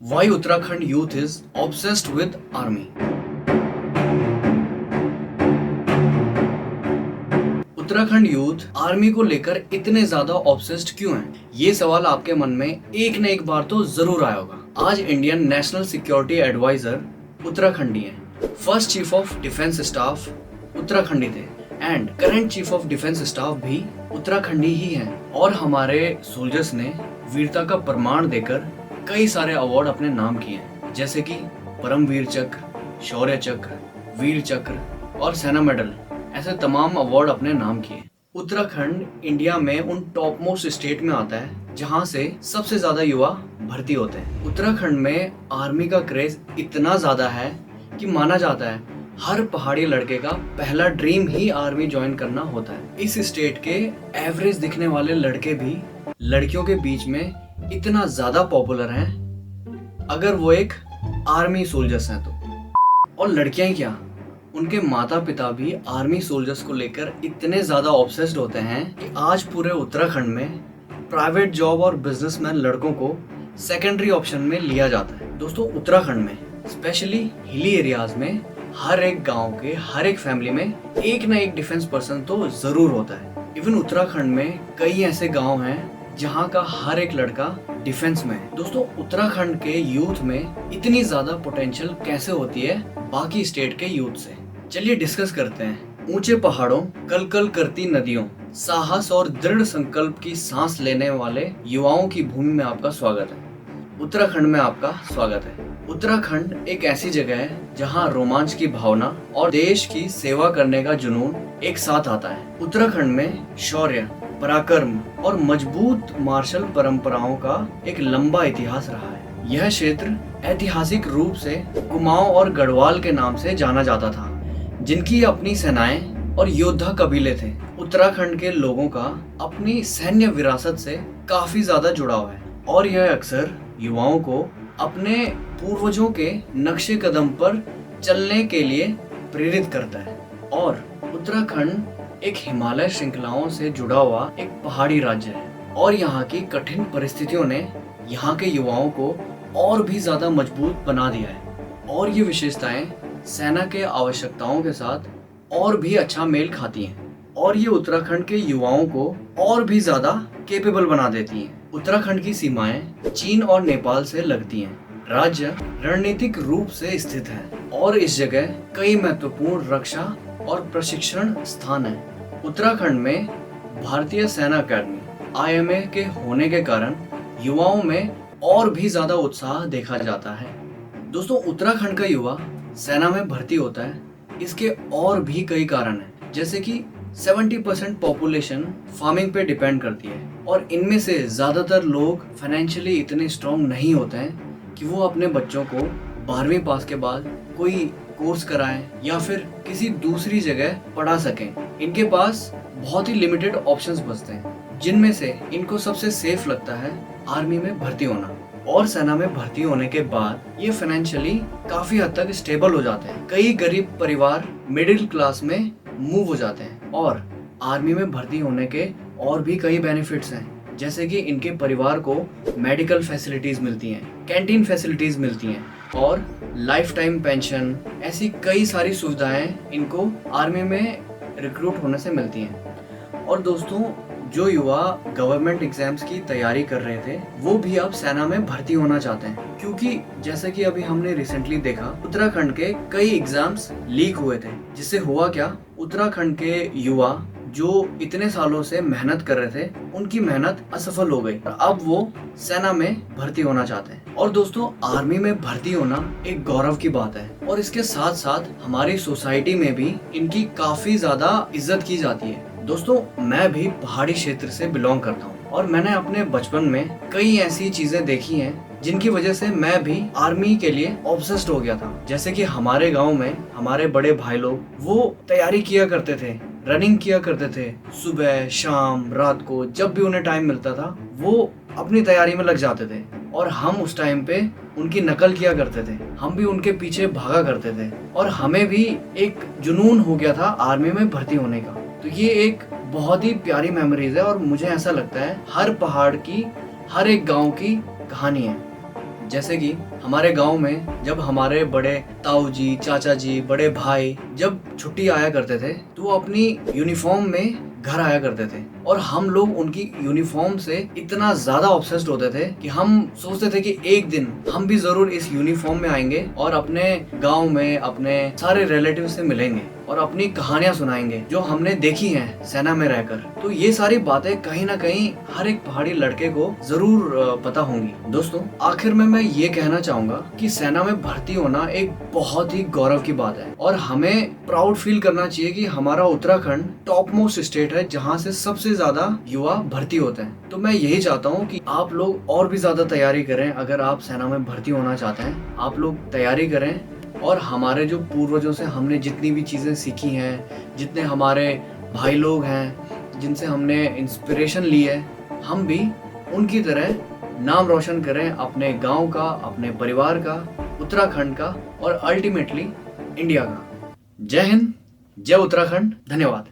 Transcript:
Why Uttarakhand youth is obsessed with army? Uttarakhand youth army को लेकर इतने ज्यादा ऑब्सेस्ड क्यों हैं? ये सवाल आपके मन में एक न एक बार तो जरूर आया होगा। आज इंडियन नेशनल सिक्योरिटी एडवाइजर उत्तराखंडी हैं। First chief of defence staff उत्तराखंडी थे and current chief of defence staff भी उत्तराखंडी ही हैं। और हमारे सोल्जर्स ने वीरता का प्रमाण देकर कई सारे अवार्ड अपने नाम किए हैं, जैसे कि परमवीर चक्र, शौर्य चक्र, वीर चक्र और सेना मेडल। ऐसे तमाम अवार्ड अपने नाम किए। उत्तराखंड इंडिया में उन टॉप मोस्ट स्टेट में आता है जहां से सबसे ज्यादा युवा भर्ती होते हैं। उत्तराखंड में आर्मी का क्रेज इतना ज्यादा है कि माना जाता है हर पहाड़ी लड़के का पहला ड्रीम ही आर्मी ज्वाइन करना होता है। इस स्टेट के एवरेज दिखने वाले लड़के भी लड़कियों के बीच में इतना ज्यादा पॉपुलर हैं अगर वो एक आर्मी सोल्जर्स हैं तो। और लड़कियां क्या, उनके माता पिता भी आर्मी सोल्जर्स को लेकर इतने ज्यादा ऑब्सेस्ड होते हैं कि आज पूरे उत्तराखंड में प्राइवेट जॉब और बिजनेसमैन लड़कों को सेकेंडरी ऑप्शन में लिया जाता है। दोस्तों, उत्तराखंड में स्पेशली हिली एरियाज में हर एक गांव के हर एक फैमिली में एक न एक डिफेंस पर्सन तो जरूर होता है। इवन उत्तराखंड में कई ऐसे गांव हैं जहां का हर एक लड़का डिफेंस में है। दोस्तों, उत्तराखंड के यूथ में इतनी ज्यादा पोटेंशियल कैसे होती है बाकी स्टेट के यूथ से? चलिए डिस्कस करते हैं। ऊंचे पहाड़ों, कलकल करती नदियों, साहस और दृढ़ संकल्प की सांस लेने वाले युवाओं की भूमि में आपका स्वागत है। उत्तराखंड में आपका स्वागत है। उत्तराखंड एक ऐसी जगह है जहां रोमांच की भावना और देश की सेवा करने का जुनून एक साथ आता है। उत्तराखंड में शौर्य, पराक्रम और मजबूत मार्शल परंपराओं का एक लंबा इतिहास रहा है। यह क्षेत्र ऐतिहासिक रूप से कुमाऊं और गढ़वाल के नाम से जाना जाता था, जिनकी अपनी सेनाएं और योद्धा कबीले थे। उत्तराखंड के लोगों का अपनी सैन्य विरासत से काफी ज्यादा जुड़ाव है और यह अक्सर युवाओं को अपने पूर्वजों के नक्शे कदम पर चलने के लिए प्रेरित करता है। और उत्तराखंड एक हिमालय श्रृंखलाओं से जुड़ा हुआ एक पहाड़ी राज्य है और यहाँ की कठिन परिस्थितियों ने यहाँ के युवाओं को और भी ज्यादा मजबूत बना दिया है। और ये विशेषताएं सेना के आवश्यकताओं के साथ और भी अच्छा मेल खाती हैं और ये उत्तराखंड के युवाओं को और भी ज्यादा केपेबल बना देती हैं। उत्तराखंड की सीमाएं चीन और नेपाल से लगती हैं। राज्य रणनीतिक रूप से स्थित है और इस जगह कई महत्वपूर्ण रक्षा और प्रशिक्षण स्थान है। उत्तराखंड में भारतीय सेना अकेडमी IMA के होने के कारण युवाओं में और भी ज्यादा उत्साह देखा जाता है। दोस्तों, उत्तराखंड का युवा सेना में भर्ती होता है, इसके और भी कई कारण हैं, जैसे कि 70% पॉपुलेशन फार्मिंग पे डिपेंड करती है और इनमें से ज्यादातर लोग फाइनेंशियली इतने स्ट्रॉन्ग नहीं होते हैं कि वो अपने बच्चों को 12वीं पास के बाद कोई कोर्स कराएं या फिर किसी दूसरी जगह पढ़ा सकें। इनके पास बहुत ही लिमिटेड ऑप्शंस बचते हैं, जिनमें से इनको सबसे सेफ लगता है आर्मी में भर्ती होना। और सेना में भर्ती होने के बाद ये फाइनेंशियली काफी हद तक स्टेबल हो जाते हैं। कई गरीब परिवार मिडिल क्लास में मूव हो जाते हैं और आर्मी में भर्ती होने के और भी कई बेनिफिट्स हैं, जैसे कि इनके परिवार को मेडिकल फैसिलिटीज मिलती हैं, कैंटीन फैसिलिटीज मिलती हैं और लाइफ टाइम पेंशन। ऐसी कई सारी सुविधाएं इनको आर्मी में रिक्रूट होने से मिलती हैं। और दोस्तों, जो युवा गवर्नमेंट एग्जाम्स की तैयारी कर रहे थे वो भी अब सेना में भर्ती होना चाहते हैं, क्योंकि जैसे कि अभी हमने रिसेंटली देखा उत्तराखंड के कई एग्जाम्स लीक हुए थे, जिससे हुआ क्या, उत्तराखंड के युवा जो इतने सालों से मेहनत कर रहे थे उनकी मेहनत असफल हो गई और अब वो सेना में भर्ती होना चाहते हैं। और दोस्तों, आर्मी में भर्ती होना एक गौरव की बात है और इसके साथ साथ हमारी सोसाइटी में भी इनकी काफी ज्यादा इज्जत की जाती है। दोस्तों, मैं भी पहाड़ी क्षेत्र से बिलोंग करता हूँ और मैंने अपने बचपन में कई ऐसी चीजें देखी हैं जिनकी वजह से मैं भी आर्मी के लिए ऑब्सेस्ड हो गया था। जैसे कि हमारे गांव में हमारे बड़े भाई लोग वो तैयारी किया करते थे, रनिंग किया करते थे, सुबह शाम रात को जब भी उन्हें टाइम मिलता था वो अपनी तैयारी में लग जाते थे और हम उस टाइम पे उनकी नकल किया करते थे। हम भी उनके पीछे भागा करते थे और हमें भी एक जुनून हो गया था आर्मी में भर्ती होने का। तो ये एक बहुत ही प्यारी मेमोरीज है और मुझे ऐसा लगता है हर पहाड़ की हर एक गांव की कहानी है। जैसे कि हमारे गांव में जब हमारे बड़े ताऊ जी, चाचा जी, बड़े भाई जब छुट्टी आया करते थे तो वो अपनी यूनिफॉर्म में घर आया करते थे और हम लोग उनकी यूनिफॉर्म से इतना ज्यादा ऑब्सेस्ड होते थे कि हम सोचते थे कि एक दिन हम भी जरूर इस यूनिफॉर्म में आएंगे और अपने गांव में अपने सारे रिलेटिव से मिलेंगे और अपनी कहानियां सुनाएंगे जो हमने देखी हैं सेना में रहकर। तो ये सारी बातें कहीं ना कहीं हर एक पहाड़ी लड़के को जरूर पता होंगी। दोस्तों, आखिर में मैं ये कहना चाहूंगा कि सेना में भर्ती होना एक बहुत ही गौरव की बात है और हमें प्राउड फील करना चाहिए कि हमारा उत्तराखंड टॉप मोस्ट स्टेट है जहाँ से सबसे ज्यादा युवा भर्ती होते हैं। तो मैं यही चाहता हूँ कि आप लोग और भी ज्यादा तैयारी करें। अगर आप सेना में भर्ती होना चाहते हैं, आप लोग तैयारी करें और हमारे जो पूर्वजों से हमने जितनी भी चीज़ें सीखी हैं, जितने हमारे भाई लोग हैं जिनसे हमने इंस्पिरेशन ली है, हम भी उनकी तरह नाम रोशन करें अपने गांव का, अपने परिवार का, उत्तराखंड का और अल्टीमेटली इंडिया का। जय हिंद, जय उत्तराखंड। धन्यवाद।